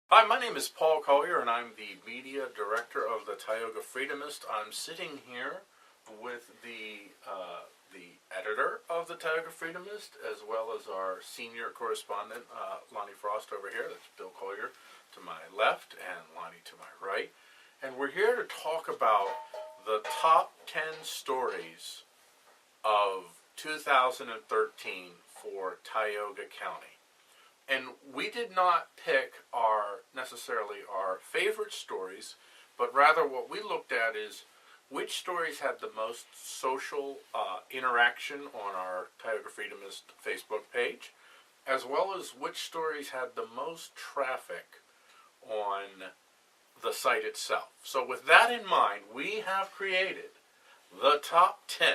Hi, my name is Paul Collier, and I'm the media director of the Tioga Freedomist. I'm sitting here with the editor of the Tioga Freedomist, as well as our senior correspondent, Lonnie Frost, over here. That's Bill Collier to my left, and Lonnie to my right. And we're here to talk about the top 10 stories of 2013 for Tioga County. And we did not pick necessarily our favorite stories, but rather what we looked at is which stories had the most social interaction on our Tioga Freedomist Facebook page, as well as which stories had the most traffic on the site itself. So with that in mind, we have created the top 10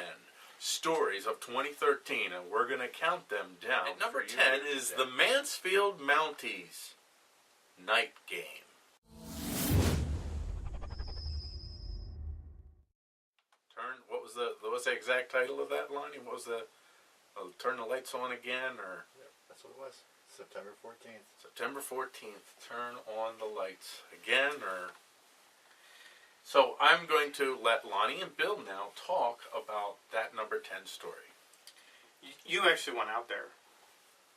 stories of 2013, and we're going to count them down. At number 10 is the Mansfield Mounties night game. What was the exact title of that, Lonnie? What was the turn the lights on again, or? Yeah, that's what it was. September 14th. September 14th, turn on the lights again, or? So I'm going to let Lonnie and Bill now talk about that number 10 story. You actually went out there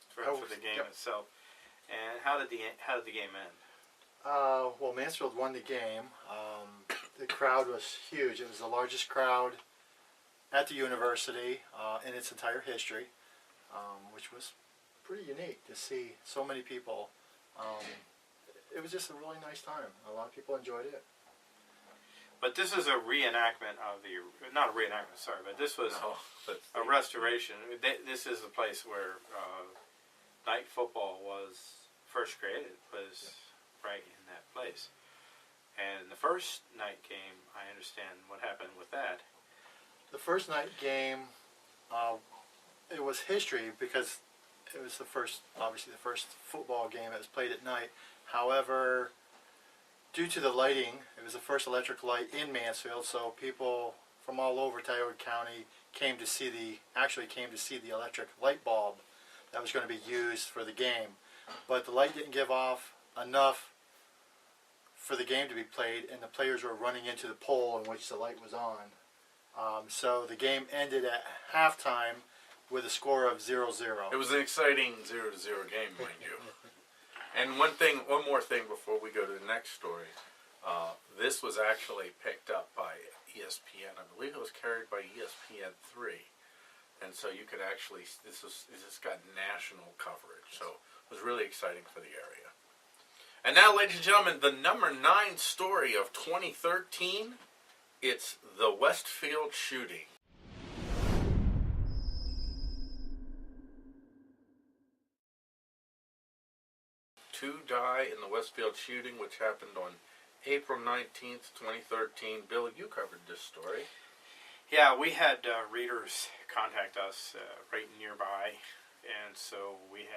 for the game itself. And how did the game end? Well, Mansfield won the game. The crowd was huge. It was the largest crowd at the university in its entire history, which was pretty unique to see so many people. It was just a really nice time. A lot of people enjoyed it. But this is a reenactment of not a reenactment, sorry, but this was a restoration. This is the place where night football was first created, was right in that place. And the first night game, I understand what happened with that. The first night game, it was history because it was obviously the first football game that was played at night. However, due to the lighting, it was the first electric light in Mansfield, so people from all over Tioga County came to see the electric light bulb that was going to be used for the game. But the light didn't give off enough for the game to be played, and the players were running into the pole in which the light was on. So the game ended at halftime with a score of 0-0. It was an exciting 0-0 game, mind you. And one more thing before we go to the next story. This was actually picked up by ESPN. I believe it was carried by ESPN3. And so you could actually, this got national coverage. So it was really exciting for the area. And now, ladies and gentlemen, the number 9 story of 2013, it's the Westfield shooting. 2 die in the Westfield shooting, which happened on April 19th, 2013. Bill, you covered this story. Yeah, we had readers contact us right nearby, and so we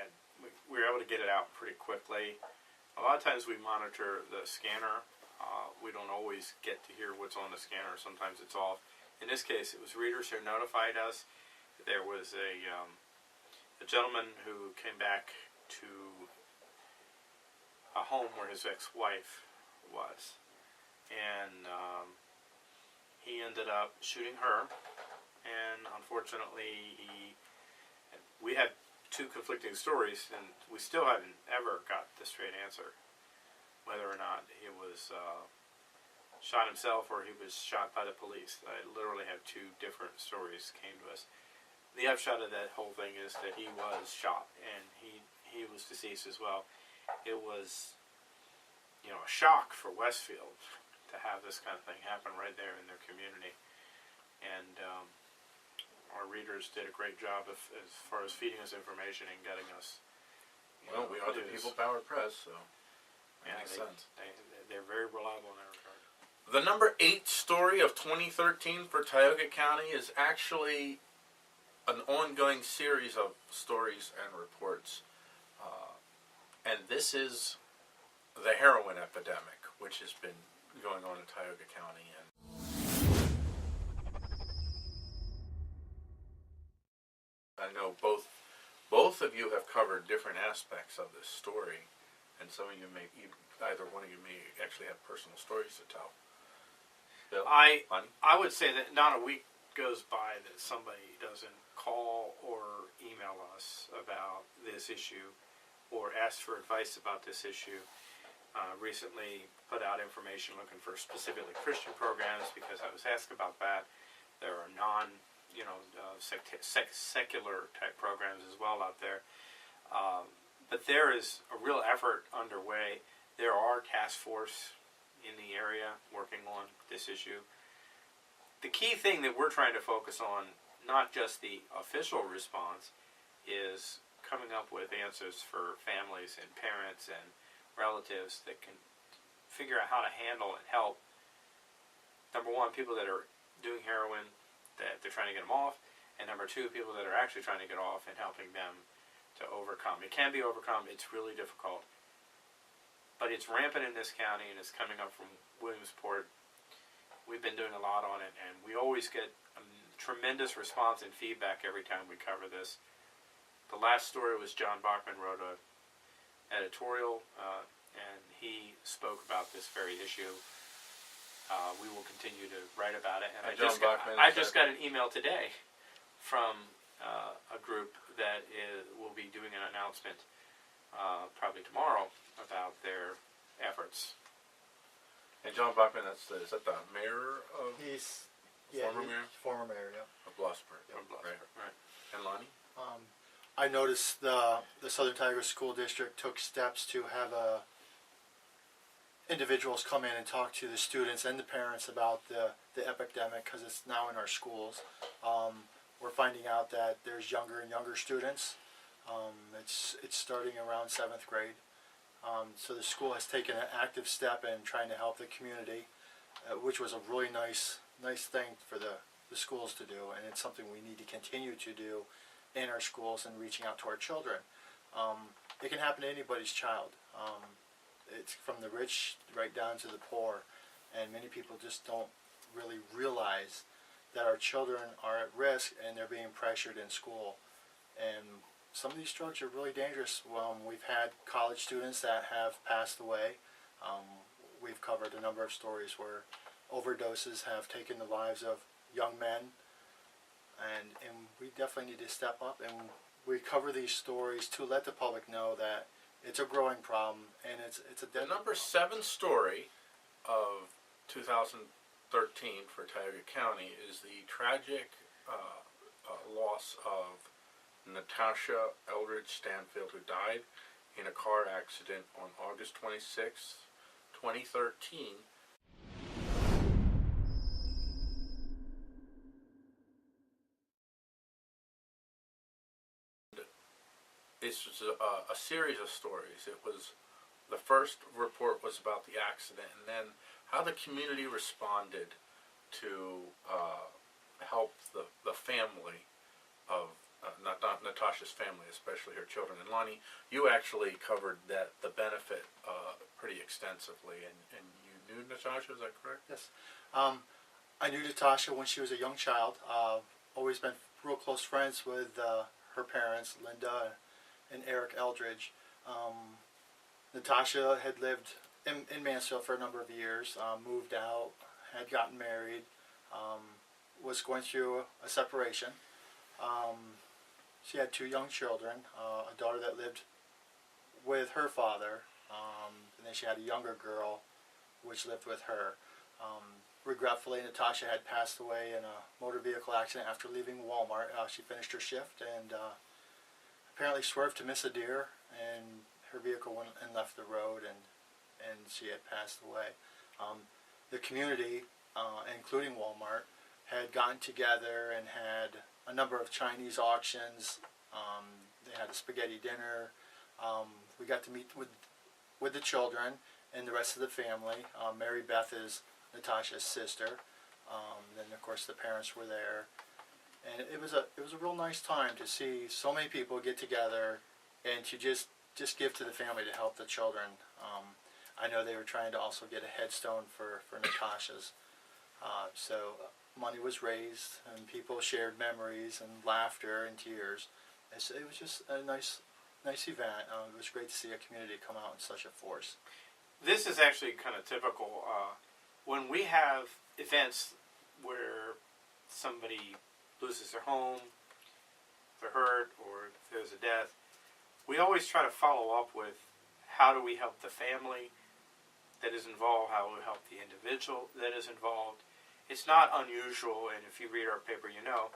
were able to get it out pretty quickly. A lot of times we monitor the scanner. We don't always get to hear what's on the scanner. Sometimes it's off. In this case, it was readers who notified us. There was a gentleman who came back to a home where his ex-wife was, and he ended up shooting her, and unfortunately we had 2 conflicting stories, and we still haven't ever got the straight answer whether or not he was shot himself or he was shot by the police. I literally have 2 different stories came to us. The upshot of that whole thing is that he was shot, and he was deceased as well. It was, a shock for Westfield to have this kind of thing happen right there in their community. And our readers did a great job as far as feeding us information and getting us. Well, we are the people-powered press, so that makes sense. They're very reliable in that regard. The number 8 story of 2013 for Tioga County is actually an ongoing series of stories and reports. And this is the heroin epidemic, which has been going on in Tioga County. And I know both of you have covered different aspects of this story, and some of you may either one of you may actually have personal stories to tell. Bill? I Lonnie? would say that not a week goes by that somebody doesn't call or email us about this issue or ask for advice about this issue. Recently put out information looking for specifically Christian programs because I was asked about that. There are secular type programs as well out there. But there is a real effort underway. There are task force in the area working on this issue. The key thing that we're trying to focus on, not just the official response, is coming up with answers for families and parents and relatives that can figure out how to handle and help, number one, people that are doing heroin, that they're trying to get them off, and number two, people that are actually trying to get off and helping them to overcome. It can be overcome. It's really difficult. But it's rampant in this county, and it's coming up from Williamsport. We've been doing a lot on it, and we always get a tremendous response and feedback every time we cover this. The last story was John Bachman wrote a editorial, and he spoke about this very issue. We will continue to write about it. And I just got an email today from a group that will be doing an announcement probably tomorrow about their efforts. And John Bachman, is that the mayor of Former mayor, yeah. of Blossburg? From Blossburg, right. And Lonnie? I noticed the Southern Tioga School District took steps to have individuals come in and talk to the students and the parents about the epidemic, because it's now in our schools. We're finding out that there's younger and younger students. It's starting around 7th grade. So the school has taken an active step in trying to help the community, which was a really nice thing for the schools to do, and it's something we need to continue to do in our schools and reaching out to our children. It can happen to anybody's child. It's from the rich right down to the poor, and many people just don't really realize that our children are at risk and they're being pressured in school. And some of these drugs are really dangerous. We've had college students that have passed away. We've covered a number of stories where overdoses have taken the lives of young men, and we definitely need to step up, and we cover these stories to let the public know that it's a growing problem, and it's a The deadly number problem. 7 story of 2013 for Tioga County is the tragic loss of Natasha Eldridge Stanfield, who died in a car accident on August 26, 2013. It's a series of stories. It was, the first report was about the accident, and then how the community responded to help the family of Natasha's family, especially her children. And Lonnie, you actually covered the benefit pretty extensively, and you knew Natasha, is that correct? Yes. I knew Natasha when she was a young child. Always been real close friends with her parents, Linda and Eric Eldridge. Natasha had lived in Mansfield for a number of years, moved out, had gotten married, was going through a separation. She had 2 young children, a daughter that lived with her father, and then she had a younger girl which lived with her. Regretfully, Natasha had passed away in a motor vehicle accident after leaving Walmart. She finished her shift and apparently swerved to miss a deer, and her vehicle went and left the road, and she had passed away. The community, including Walmart, had gotten together and had a number of Chinese auctions. They had a spaghetti dinner. We got to meet with the children and the rest of the family. Mary Beth is Natasha's sister. Then of course the parents were there, and it was a real nice time to see so many people get together and to just give to the family to help the children. I know they were trying to also get a headstone for Natasha's. So money was raised, and people shared memories and laughter and tears. It was just a nice event. It was great to see a community come out in such a force. this is actually kind of typical. When we have events where somebody loses their home, they're hurt, or if there's a death, we always try to follow up with how do we help the family that is involved, how we help the individual that is involved. It's not unusual, and if you read our paper, you know,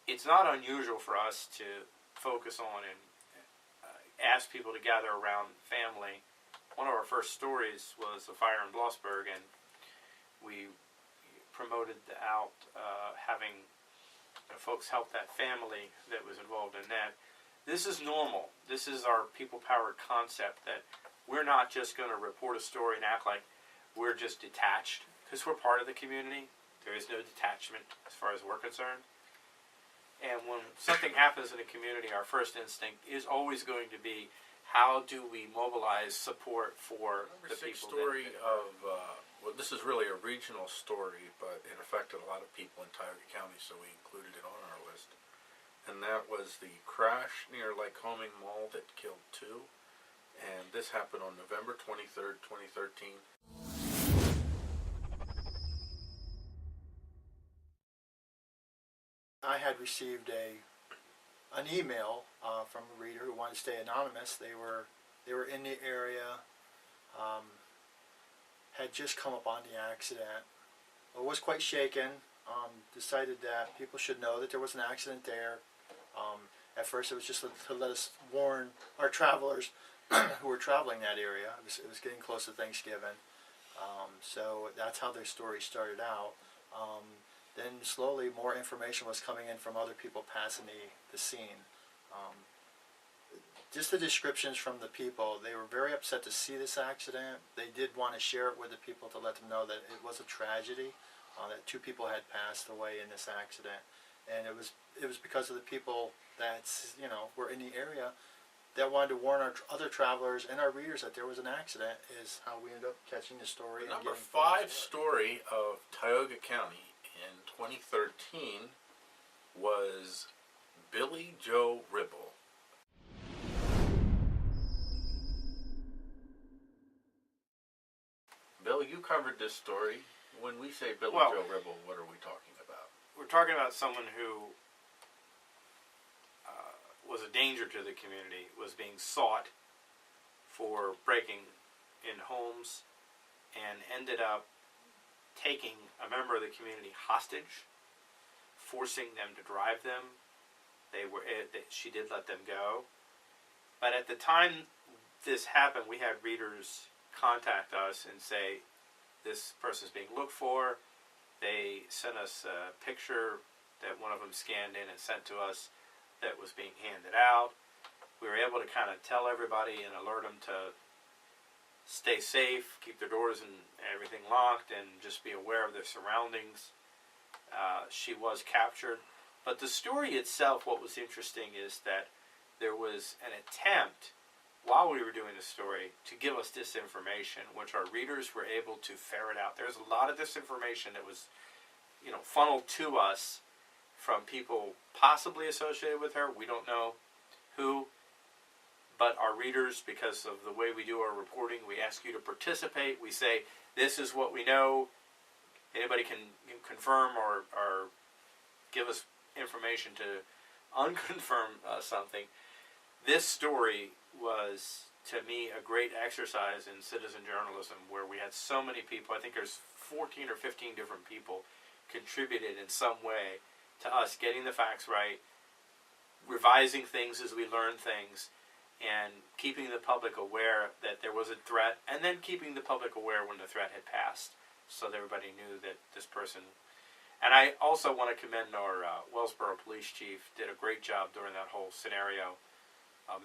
it's not unusual for us to focus on and ask people to gather around family. One of our first stories was a fire in Blossburg, and we promoted out having folks help that family that was involved in that. This is normal. This is our people-powered concept that we're not just going to report a story and act like we're just detached because we're part of the community. There is no detachment as far as we're concerned. And when something happens in a community, our first instinct is always going to be, how do we mobilize support for the people? Story of well, this is really a regional story, but it affected a lot of people in Tioga County, so we included it on our list. And that was the crash near Lycoming Mall that killed 2. And this happened on November 23rd, 2013. I had received an email from a reader who wanted to stay anonymous. They were in the area, had just come up on the accident, was quite shaken. Decided that people should know that there was an accident there. At first, it was just to let us warn our travelers who were traveling that area. It was getting close to Thanksgiving, so that's how their story started out. Then slowly more information was coming in from other people passing the scene. Just the descriptions from the people, they were very upset to see this accident. They did want to share it with the people to let them know that it was a tragedy, that 2 people had passed away in this accident. And it was because of the people that were in the area that wanted to warn our other travelers and our readers that there was an accident, is how we ended up catching the story. The number 5 story of Tioga County in 2013 was Billy Joe Ribble. Bill, you covered this story. When we say Billy Joe Ribble, what are we talking about? We're talking about someone who was a danger to the community, was being sought for breaking in homes, and ended up taking a member of the community hostage, forcing them to drive them. She did let them go. But at the time this happened, we had readers contact us and say, this person's being looked for. They sent us a picture that one of them scanned in and sent to us that was being handed out. We were able to kind of tell everybody and alert them to stay safe, keep their doors and everything locked, and just be aware of their surroundings. She was captured. But the story itself, what was interesting is that there was an attempt, while we were doing the story, to give us disinformation, which our readers were able to ferret out. There's a lot of disinformation that was, funneled to us from people possibly associated with her. We don't know who, but our readers, because of the way we do our reporting, we ask you to participate. We say, this is what we know. Anybody can confirm or give us information to unconfirm something. This story was, to me, a great exercise in citizen journalism, where we had so many people. I think there's 14 or 15 different people contributed in some way to us getting the facts right, revising things as we learn things, and keeping the public aware that there was a threat, and then keeping the public aware when the threat had passed, so that everybody knew that this person. And I also want to commend our Wellsboro police chief. Did a great job during that whole scenario,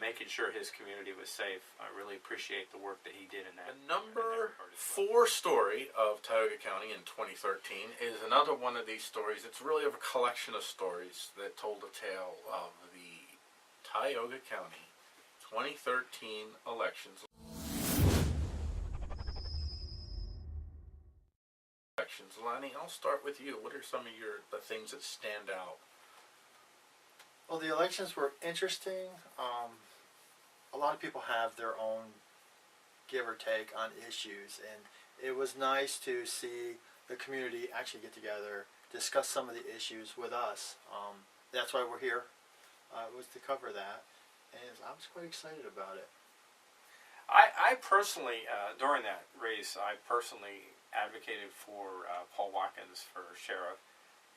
making sure his community was safe. I really appreciate the work that he did in that. The number 4 story of Tioga County in 2013 is another one of these stories. It's really a collection of stories that told the tale of the Tioga County 2013 elections. Lonnie, I'll start with you. What are some of the things that stand out? Well, the elections were interesting. A lot of people have their own give or take on issues. And it was nice to see the community actually get together, discuss some of the issues with us. That's why we're here, was to cover that. And I was quite excited about it. I personally, during that race, I personally advocated for Paul Watkins for sheriff.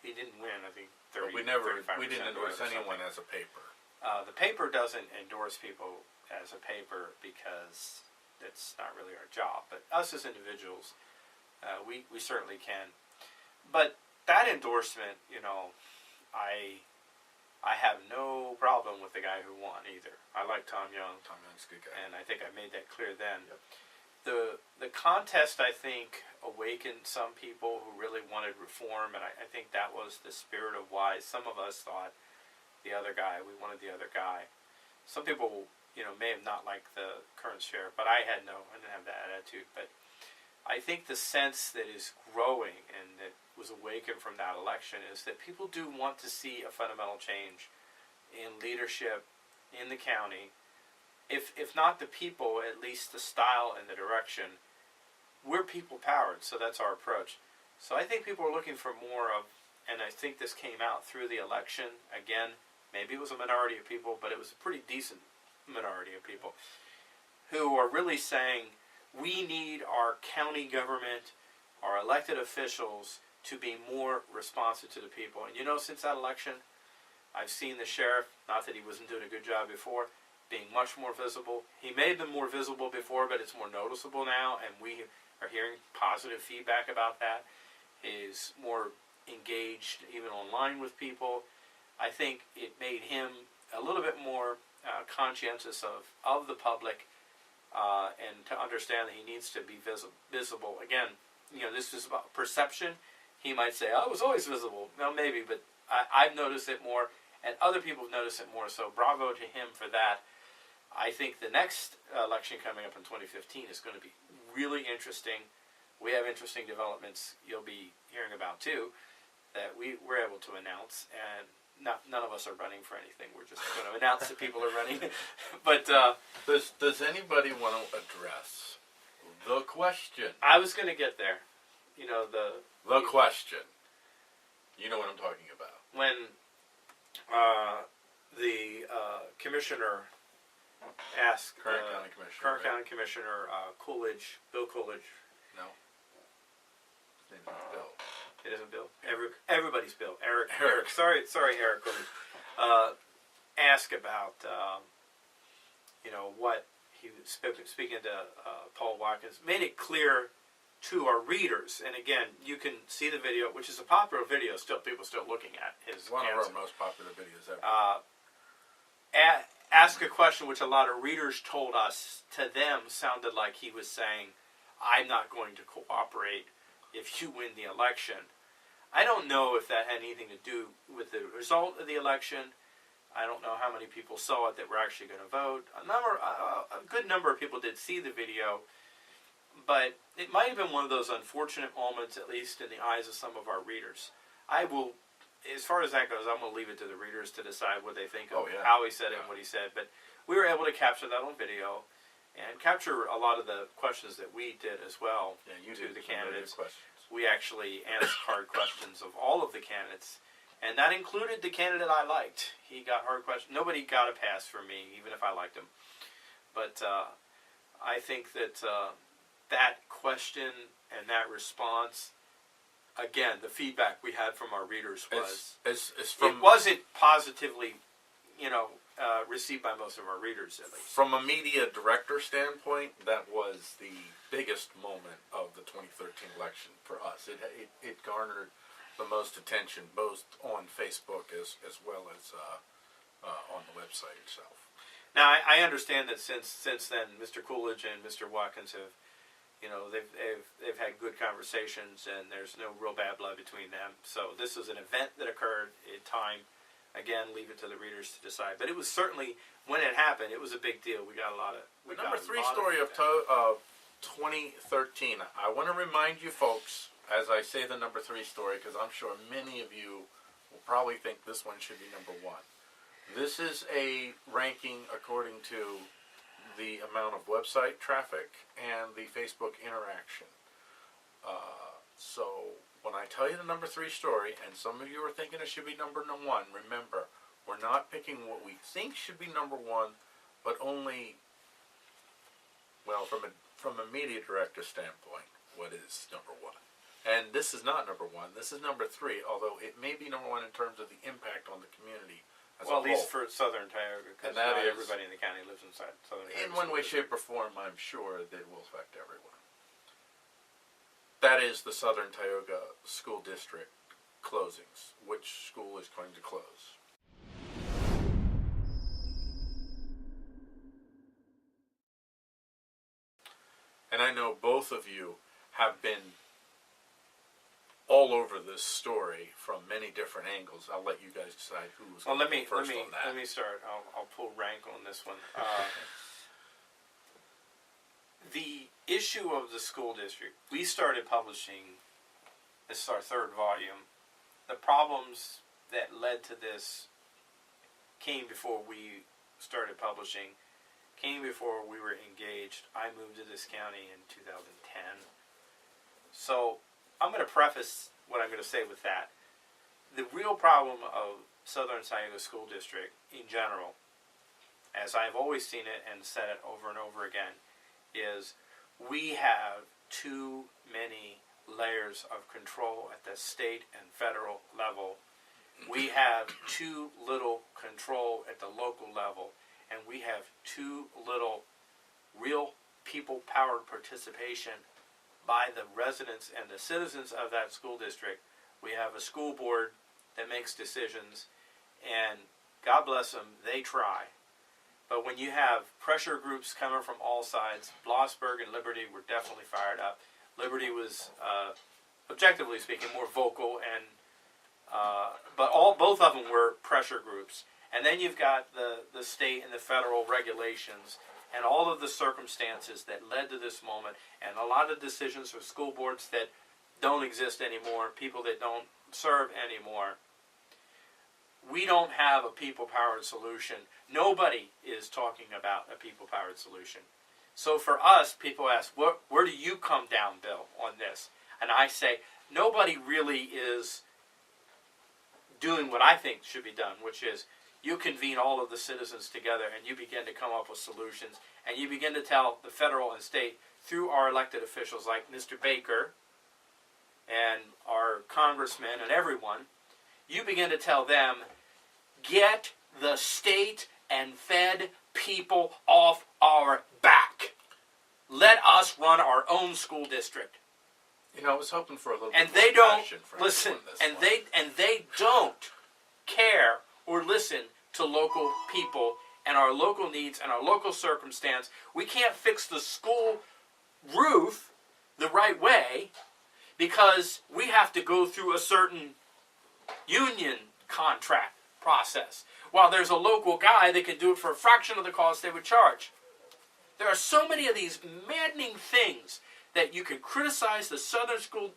He didn't win, I think, 30, we 35%. didn't endorse anyone as a paper. The paper doesn't endorse people as a paper because it's not really our job. But us as individuals, we certainly can. But that endorsement, I have no problem with the guy who won either. I like Tom Young. Tom Young's a good guy. And I think I made that clear then. Yep. The contest, I think, awakened some people who really wanted reform, and I think that was the spirit of why some of us thought we wanted the other guy. Some people, may have not liked the current sheriff, but I didn't have that attitude. But I think the sense that is growing and that was awakened from that election is that people do want to see a fundamental change in leadership in the county. If not the people, at least the style and the direction. We're people powered, so that's our approach. So I think people are looking for more of, and I think this came out through the election. Again, maybe it was a minority of people, but it was a pretty decent minority of people who are really saying we need our county government, our elected officials, to be more responsive to the people. And since that election, I've seen the sheriff, not that he wasn't doing a good job before, being much more visible. He may have been more visible before, but it's more noticeable now, and we are hearing positive feedback about that. He's more engaged even online with people. I think it made him a little bit more conscientious of the public and to understand that he needs to be visible. Again, this is about perception. He might say, I was always visible. Well, maybe, but I've noticed it more, and other people have noticed it more, so bravo to him for that. I think the next election coming up in 2015 is going to be really interesting. We have interesting developments you'll be hearing about too that we're able to announce, and none of us are running for anything. We're just going to announce that people are running. But does anybody want to address the question? I was going to get there. The question. You know what I'm talking about. When the commissioner asked Current county commissioner, Bill Coolidge. No. His name is Bill. It isn't Bill. Everybody's Bill. Eric. Sorry, Eric Coolidge. Ask about what he was speaking to Paul Watkins. Made it clear to our readers, and again, you can see the video, which is a popular video. People still looking at his. One of our most popular videos ever. Ask a question which a lot of readers told us to them sounded like he was saying, I'm not going to cooperate if you win the election. I don't know if that had anything to do with the result of the election. I don't know how many people saw it that were actually going to vote. A good number of people did see the video, but it might have been one of those unfortunate moments, at least in the eyes of some of our readers. As far as that goes, I'm going to leave it to the readers to decide what they think of how he said it and what he said. But we were able to capture that on video and capture a lot of the questions that we did as well to the candidates. We actually asked hard questions of all of the candidates, and that included the candidate I liked. He got hard questions. Nobody got a pass from me, even if I liked him. But I think that that question and that response, again, the feedback we had from our readers was it wasn't positively, received by most of our readers, at least. From a media director standpoint, that was the biggest moment of the 2013 election for us. It garnered the most attention, both on Facebook as well as on the website itself. Now, I understand that since then, Mr. Coolidge and Mr. Watkins have, they've had good conversations, and there's no real bad blood between them. So this is an event that occurred in time. Again, leave it to the readers to decide. But it was certainly, when it happened, it was a big deal. We got a lot of. The number 3 story of 2013. I want to remind you folks, as I say the number 3 story, because I'm sure many of you will probably think this one should be number 1. This is a ranking according to the amount of website traffic and the Facebook interaction. So when I tell you the number 3 story, and some of you are thinking it should be number 1, remember, we're not picking what we think should be number 1, but only, well, from a media director standpoint, what is number 1. And this is not number 1, this is number 3, although it may be number 1 in terms of the impact on the community as a Well, whole. at least for Southern Tioga, because And that not is- everybody in the county lives inside Southern Tioga. In one way, shape, or form, I'm sure that it will affect everyone. That is the Southern Tioga School District closings. Which school is going to close? And I know both of you have been all over this story from many different angles. I'll let you guys decide who's Well, going to go first on that. let me start. I'll pull rank on this one. The issue of the school district, we started publishing, this is our 3rd volume. The problems that led to this came before we started publishing, came before we were engaged. I moved to this county in 2010. So I'm going to preface what I'm going to say with that. The real problem of Southern Tioga School District in general, as I've always seen it and said it over and over again, is we have too many layers of control at the state and federal level. We have too little control at the local level, and we have too little real people-powered participation by the residents and the citizens of that school district. We have a school board that makes decisions, and God bless them, they try. But when you have pressure groups coming from all sides, Blossburg and Liberty were definitely fired up. Liberty was, objectively speaking, more vocal, and but both of them were pressure groups. And then you've got the state and the federal regulations and all of the circumstances that led to this moment, and a lot of decisions for school boards that don't exist anymore, people that don't serve anymore. We don't have a people-powered solution. Nobody is talking about a people-powered solution. So for us, people ask, where do you come down, Bill, on this? And I say, nobody really is doing what I think should be done, which is you convene all of the citizens together and you begin to come up with solutions, and you begin to tell the federal and state through our elected officials like Mr. Baker and our congressmen and everyone, you begin to tell them, get the state and fed people off our back. Let us run our own school district. You know, I was hoping for a little And bit they more don't passion from listen, everyone this and one. they don't care or listen to local people and our local needs and our local circumstance. We can't fix the school roof the right way because we have to go through a certain union contract process, while there's a local guy that can do it for a fraction of the cost they would charge. There are so many of these maddening things that you can criticize the Southern School,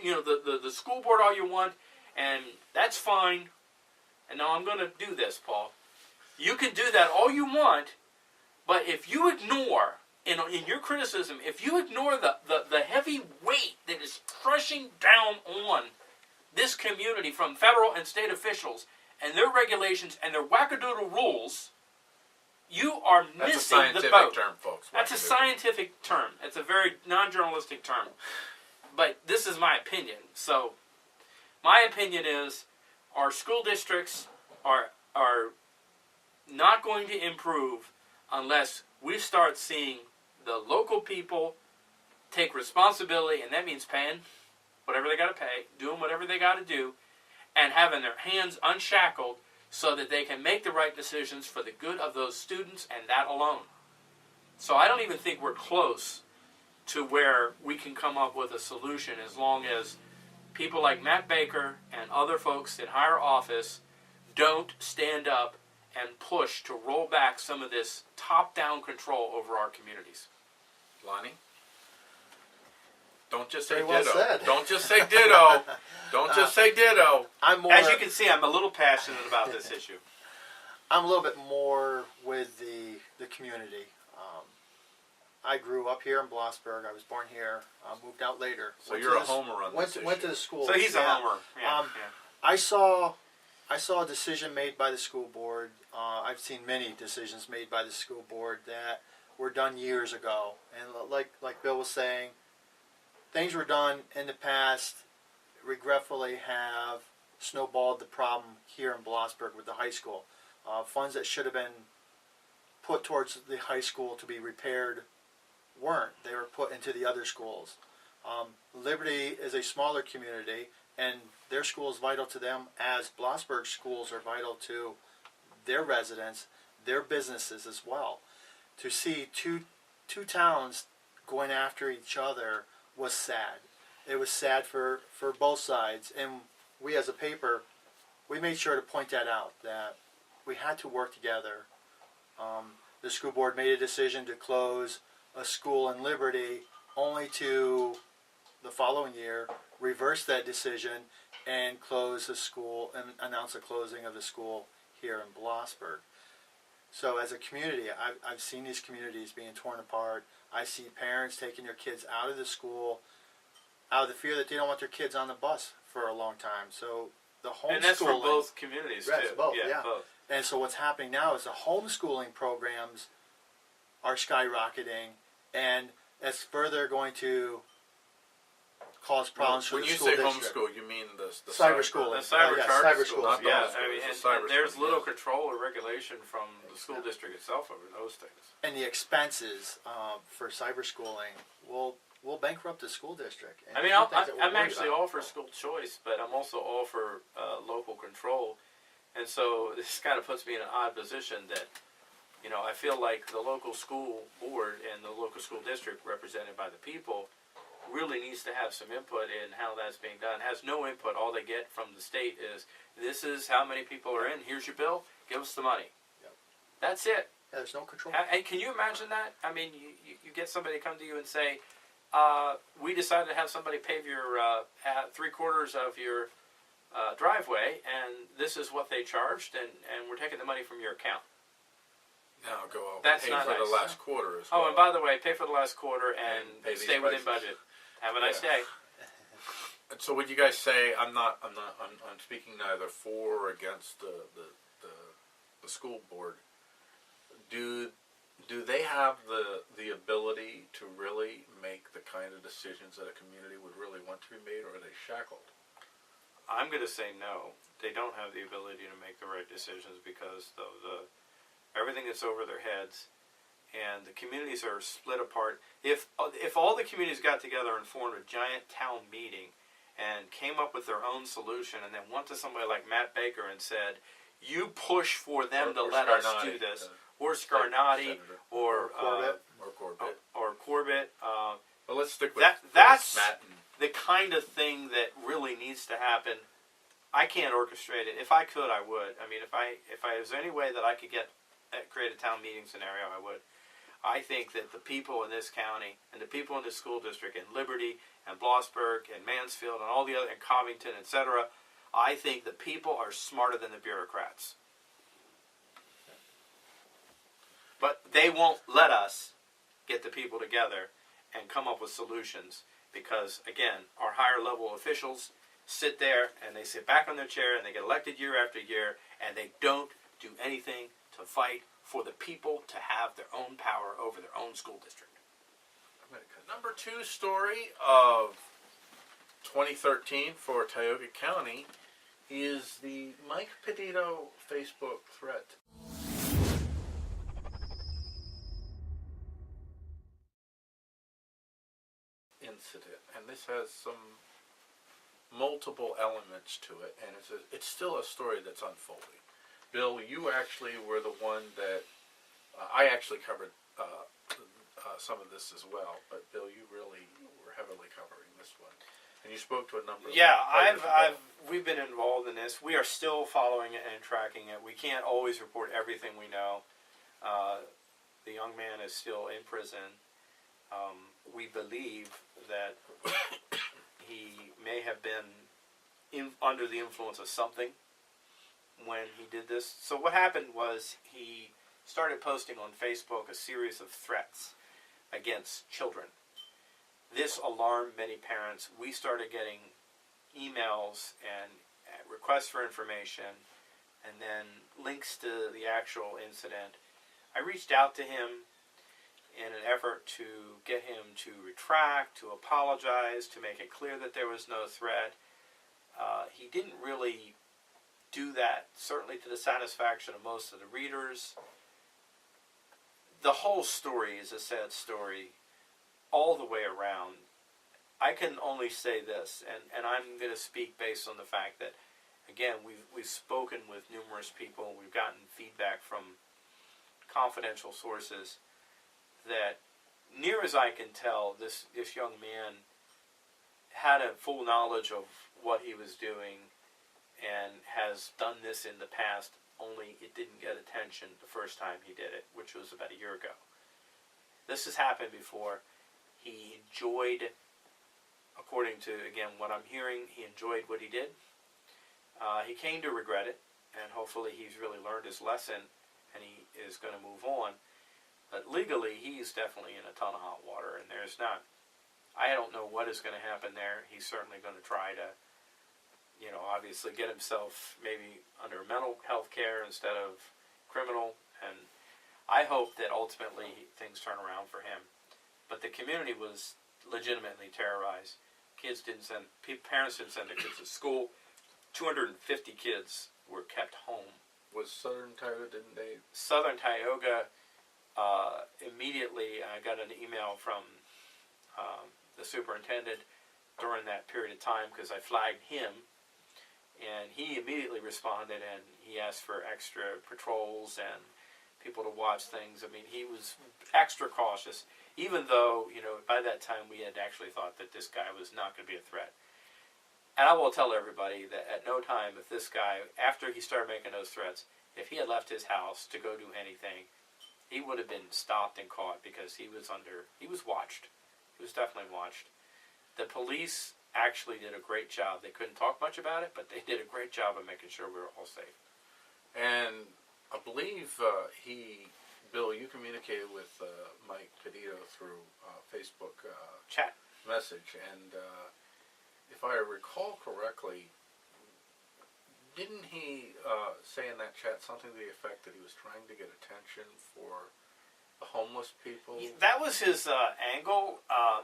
the school board all you want, and that's fine. And now I'm going to do this, Paul. You can do that all you want, but if you ignore, in your criticism, if you ignore the heavy weight that is crushing down on this community from federal and state officials and their regulations and their wackadoodle rules, you are missing the boat. That's a scientific term, folks. That's a scientific term. It's a very non-journalistic term. But this is my opinion. So, my opinion is our school districts are not going to improve unless we start seeing the local people take responsibility, and that means paying whatever they got to pay, doing whatever they got to do, and having their hands unshackled so that they can make the right decisions for the good of those students and that alone. So I don't even think we're close to where we can come up with a solution as long as people like Matt Baker and other folks in higher office don't stand up and push to roll back some of this top-down control over our communities. Lonnie? Don't just say Very well ditto. said. Don't just say ditto. Don't just say ditto. I'm more. As you can see, I'm a little passionate about this issue. I'm a little bit more with the community. I grew up here in Blossburg. I was born here. Moved out later. So you're a homer on this Went to issue. the school. So he's a homer. Yeah, I saw a decision made by the school board. I've seen many decisions made by the school board that were done years ago. And like Bill was saying, things were done in the past, regretfully have snowballed the problem here in Blossburg with the high school. Funds that should have been put towards the high school to be repaired weren't. They were put into the other schools. Liberty is a smaller community, and their school is vital to them as Blossburg schools are vital to their residents, their businesses as well. To see two towns going after each other was sad. It was sad for both sides, and we as a paper, we made sure to point that out, that we had to work together. The school board made a decision to close a school in Liberty, only to the following year reverse that decision and close the school and announce the closing of the school here in Blossburg. So as a community, I've seen these communities being torn apart. I see parents taking their kids out of the school out of the fear that they don't want their kids on the bus for a long time. So the homeschooling... And that's for both communities, yes, too. Both, yeah. Both. And so what's happening now is the homeschooling programs are skyrocketing, and it's further going to cause problems for When the you school say district. homeschool, you mean the cyber schooling. The cyber yeah, charter cyber schools, schools. Not the yeah. homeschool, I mean, it's the cyber and there's schools, little yeah. control or regulation from the school district itself over those things. And the expenses for cyber schooling will bankrupt the school district. And I mean, these are things that we're I'm worried actually about. all for school choice, but I'm also all for local control. And so this kind of puts me in an odd position that, I feel like the local school board and the local school district represented by the people really needs to have some input in how that's being done. Has no input. All they get from the state is, this is how many people are in. Here's your bill. Give us the money. Yep. That's it. Yeah, there's no control. And can you imagine that? I mean, you get somebody to come to you and say, we decided to have somebody pave your 3/4 of your driveway, and this is what they charged, and we're taking the money from your account. Now go out That's pay not for nice. the last quarter as Oh, well. and by the way, pay for the last quarter and pay these stay within prices. budget. Have a nice day. And so would you guys say, I'm speaking neither for or against the school board. Do they have the ability to really make the kind of decisions that a community would really want to be made, or are they shackled? I'm going to say no. They don't have the ability to make the right decisions because of everything that's over their heads, and the communities are split apart. If all the communities got together and formed a giant town meeting and came up with their own solution, and then went to somebody like Matt Baker and said, "You push for them to Or let us Scarnati, do this," or Scarnati, Senator. or Corbett. or Corbett. Well, let's stick with that's Matt and the kind of thing that really needs to happen. I can't orchestrate it. If I could, I would. I mean, if there's any way that I could create a town meeting scenario, I would. I think that the people in this county and the people in this school district in Liberty and Blossburg and Mansfield and all the other, and Covington, etc., I think the people are smarter than the bureaucrats. But they won't let us get the people together and come up with solutions because, again, our higher level officials sit there and they sit back on their chair and they get elected year after year and they don't do anything to fight for the people to have their own power over their own school district. Number 2 story of 2013 for Tioga County is the Mike Petito Facebook threat. Incident, and this has some multiple elements to it, and it's still a story that's unfolding. Bill, you actually were the one that I actually covered some of this as well, but Bill, you really were heavily covering this one, and you spoke to a number of Yeah, players. we've been involved in this. We are still following it and tracking it. We can't always report everything we know. The young man is still in prison. We believe that he may have been under the influence of something when he did this. So what happened was he started posting on Facebook a series of threats against children. This alarmed many parents. We started getting emails and requests for information, and then links to the actual incident. I reached out to him in an effort to get him to retract, to apologize, to make it clear that there was no threat. He didn't really do that, certainly to the satisfaction of most of the readers. The whole story is a sad story all the way around. I can only say this, and I'm going to speak based on the fact that, again, we've spoken with numerous people. We've gotten feedback from confidential sources that, near as I can tell, this young man had a full knowledge of what he was doing and has done this in the past, only it didn't get attention the first time he did it, which was about a year ago. This has happened before. He enjoyed, according to, again, what I'm hearing, he enjoyed what he did. He came to regret it, and hopefully he's really learned his lesson, and he is going to move on. But legally, he's definitely in a ton of hot water, and there's not, I don't know what is going to happen there. He's certainly going to try to, obviously get himself maybe under mental health care instead of criminal, and I hope that ultimately things turn around for him. But the community was legitimately terrorized. Parents didn't send their kids to school. 250 kids were kept home. Was Southern Tioga, didn't they? Southern Tioga, immediately I got an email from the superintendent during that period of time because I flagged him, and he immediately responded, and he asked for extra patrols and people to watch things. I mean, he was extra cautious, even though, by that time we had actually thought that this guy was not going to be a threat. And I will tell everybody that at no time, if this guy, after he started making those threats, if he had left his house to go do anything, he would have been stopped and caught because he was watched. He was definitely watched. The police actually did a great job. They couldn't talk much about it, but they did a great job of making sure we were all safe. And I believe Bill, you communicated with Mike Petito through Facebook Chat. message, and if I recall correctly, didn't he say in that chat something to the effect that he was trying to get attention for the homeless people? That was his angle,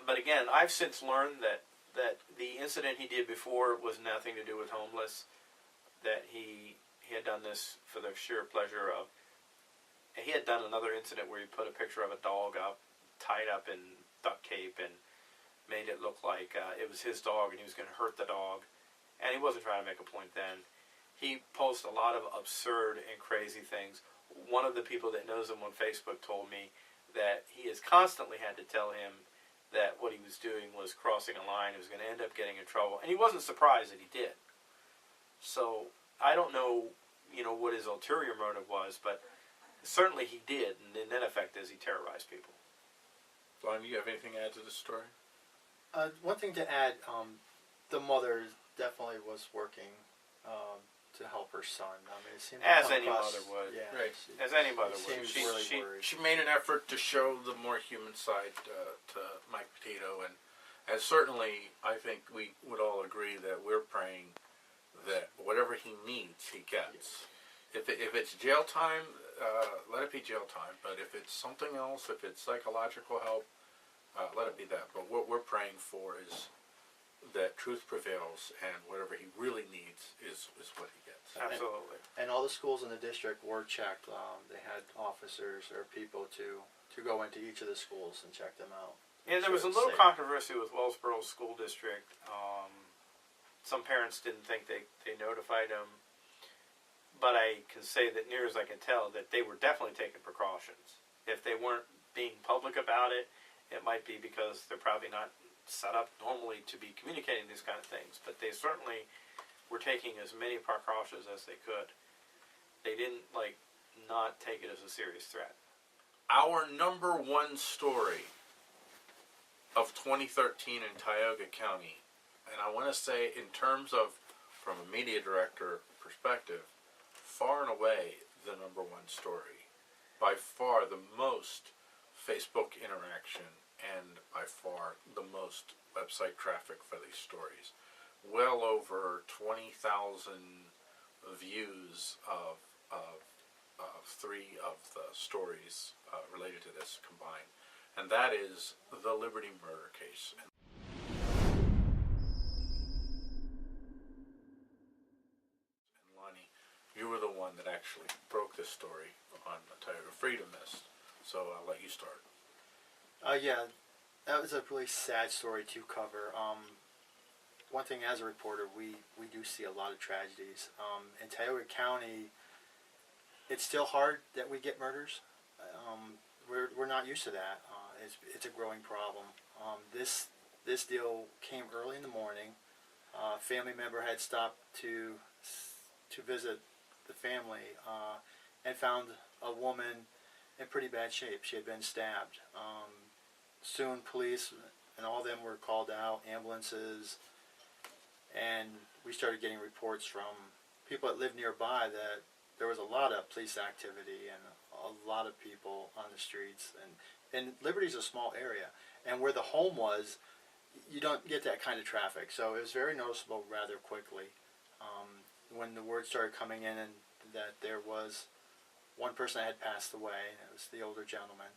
but again, I've since learned that the incident he did before was nothing to do with homeless, that he had done this for the sheer pleasure of, he had done another incident where he put a picture of a dog up, tied up in duct tape, and made it look like it was his dog and he was going to hurt the dog, and he wasn't trying to make a point then. He posts a lot of absurd and crazy things. One of the people that knows him on Facebook told me that he has constantly had to tell him that what he was doing was crossing a line. He was going to end up getting in trouble, and he wasn't surprised that he did. So I don't know, what his ulterior motive was, but certainly he did, and the net effect is he terrorized people. Lon, do you have anything to add to this story? One thing to add, the mother definitely was working to help her son. I mean, it seemed to As come any across- mother would. Yeah, Right. As any mother she would. seems She- really she- worried. She made an effort to show the more human side to Mike Petito, and certainly I think we would all agree that we're praying that whatever he needs, he gets. If it's jail time, let it be jail time. But if it's something else, if it's psychological help, let it be that. But what we're praying for is that truth prevails, and whatever he really needs is what he gets. Absolutely. And all the schools in the district were checked. They had officers or people to go into each of the schools and check them out. Yeah, there was a Sure, little safe. controversy with Wellsboro School District. Some parents didn't think they notified them, but I can say that near as I can tell that they were definitely taking precautions. If they weren't being public about it, it might be because they're probably not set up normally to be communicating these kind of things, but they certainly were taking as many precautions as they could. They didn't not take it as a serious threat. Our number one story of 2013 in Tioga County, and I want to say in terms of, from a media director perspective, far and away the number one story, by far the most Facebook interaction and by far the most website traffic for these stories. Well over 20,000 views of three of the stories related to this combined. And that is the Liberty murder case. And Lonnie, you were the one that actually broke this story on the Tioga Freedomist, so I'll let you start. Yeah, that was a really sad story to cover. One thing, as a reporter, we do see a lot of tragedies. In Tioga County, it's still hard that we get murders. We're not used to that. It's a growing problem. This deal came early in the morning. A family member had stopped to visit the family and found a woman in pretty bad shape. She had been stabbed. Soon police and all of them were called out, ambulances, and we started getting reports from people that lived nearby that there was a lot of police activity and a lot of people on the streets. And Liberty's a small area, and where the home was, you don't get that kind of traffic. So it was very noticeable rather quickly when the word started coming in and that there was one person that had passed away, and it was the older gentleman.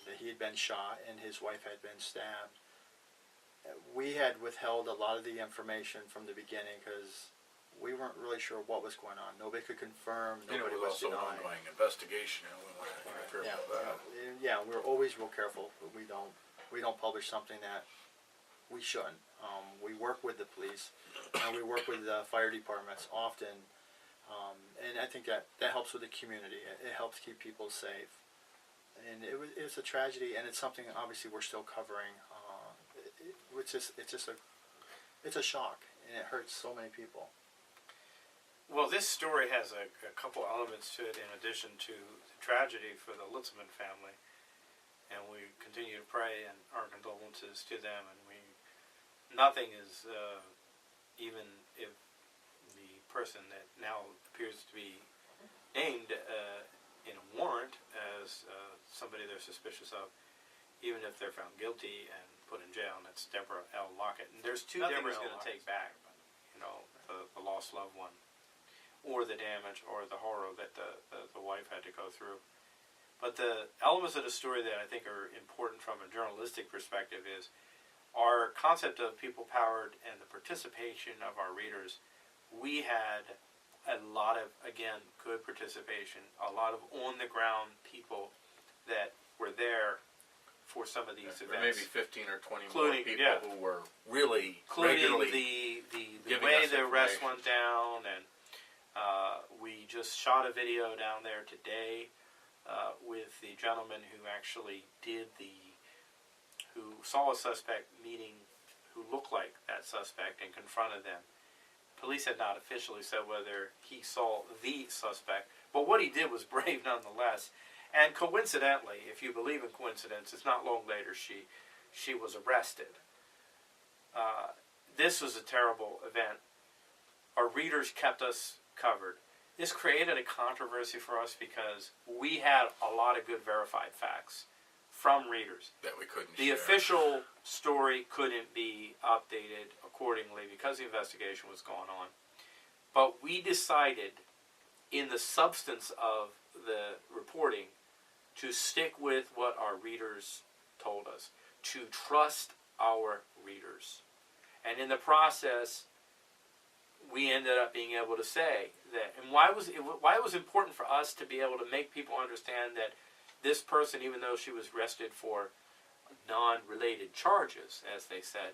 That he had been shot and his wife had been stabbed. We had withheld a lot of the information from the beginning because we weren't really sure what was going on. Nobody could confirm. It Nobody was was also an denying. ongoing investigation, and we want to interfere Yeah, with that. yeah, we're always real careful. We don't publish something that we shouldn't. We work with the police and we work with the fire departments often, and I think that helps with the community. It helps keep people safe. And it's a tragedy, and it's something obviously we're still covering. It's a shock, and it hurts so many people. Well, this story has a couple elements to it in addition to the tragedy for the Litzman family, and we continue to pray and our condolences to them. And nothing is, even if the person that now appears to be named in a warrant as somebody they're suspicious of, even if they're found guilty and put in jail, and that's Deborah L. Lockett. And there's two Deborah's going to take back, the lost loved one, or the damage, or the horror that the wife had to go through. But the elements of the story that I think are important from a journalistic perspective is our concept of people-powered and the participation of our readers. We had a lot of, again, good participation, a lot of on-the-ground people that were there for some of these events. Maybe 15 or 20 more people who were really including regularly the way the arrest went down, and we just shot a video down there today with the gentleman who actually who saw a suspect meeting, who looked like that suspect and confronted them. Police had not officially said whether he saw the suspect, but what he did was brave nonetheless. And coincidentally, if you believe in coincidences, not long later she was arrested. This was a terrible event. Our readers kept us covered. This created a controversy for us because we had a lot of good verified facts from readers. That we couldn't The share. official story couldn't be updated accordingly because the investigation was going on. But we decided, in the substance of the reporting, to stick with what our readers told us, to trust our readers. And in the process, we ended up being able to say that, and why it was important for us to be able to make people understand that this person, even though she was arrested for non-related charges, as they said,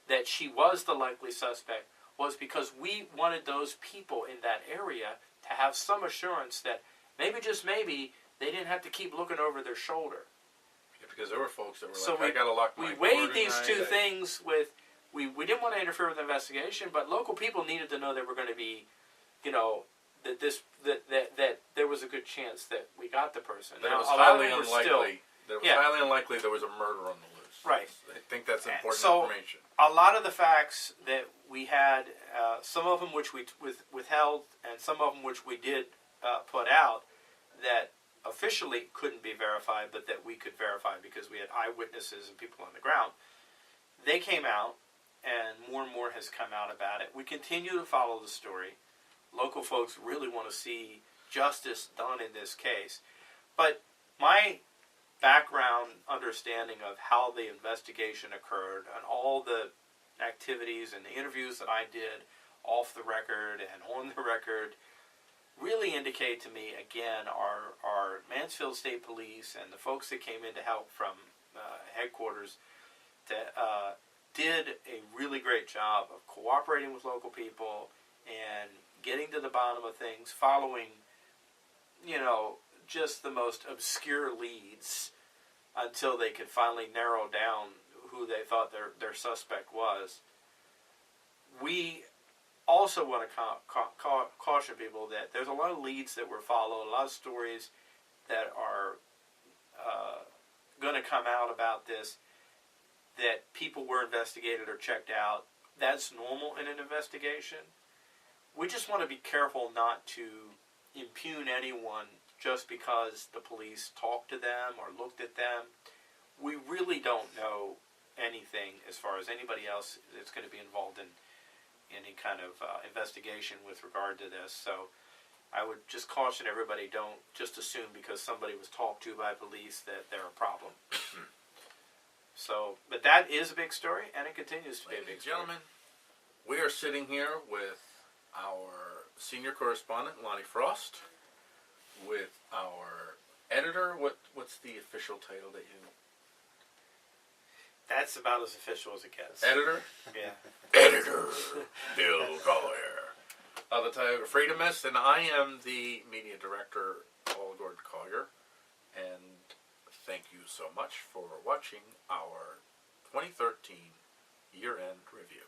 that she was the likely suspect, was because we wanted those people in that area to have some assurance that maybe, just maybe, they didn't have to keep looking over their shoulder. Yeah, because there were folks that were So like, I gotta lock my we door weighed these tonight. two things with, we didn't want to interfere with the investigation, but local people needed to know that we're going to be, that there was a good chance that we got the person. That Now, it was a lot of highly them were unlikely. That it was Yeah. highly unlikely there was a murder on the loose. Right. I think that's important So, information. a lot of the facts that we had, some of them which we withheld, and some of them which we did put out, that officially couldn't be verified, but that we could verify because we had eyewitnesses and people on the ground. They came out, and more has come out about it. We continue to follow the story. Local folks really want to see justice done in this case. But my background understanding of how the investigation occurred and all the activities and the interviews that I did off the record and on the record really indicate to me, again, our Mansfield State Police and the folks that came in to help from headquarters did a really great job of cooperating with local people and getting to the bottom of things, following, just the most obscure leads until they could finally narrow down who they thought their suspect was. We also want to caution people that there's a lot of leads that were followed, a lot of stories that are going to come out about this, that people were investigated or checked out. That's normal in an investigation. We just want to be careful not to impugn anyone just because the police talked to them or looked at them. We really don't know anything as far as anybody else that's going to be involved in any kind of investigation with regard to this. So I would just caution everybody, don't just assume because somebody was talked to by police that they're a problem. So, but that is a big story, and it continues to be a big story. Gentlemen, we are sitting here with our senior correspondent, Lonnie Frost, with our editor. What's the official title that you... That's about as official as it gets. Editor? Yeah. Editor Bill Collier of the Tioga Freedomist, and I am the media director, Paul Gordon Collier, and thank you so much for watching our 2013 year-end review.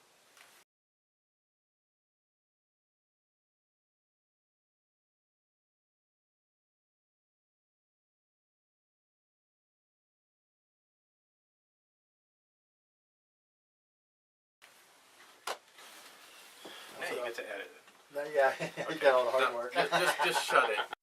Yeah, you get to edit it. Yeah, you got all the hard No, work. just shut it.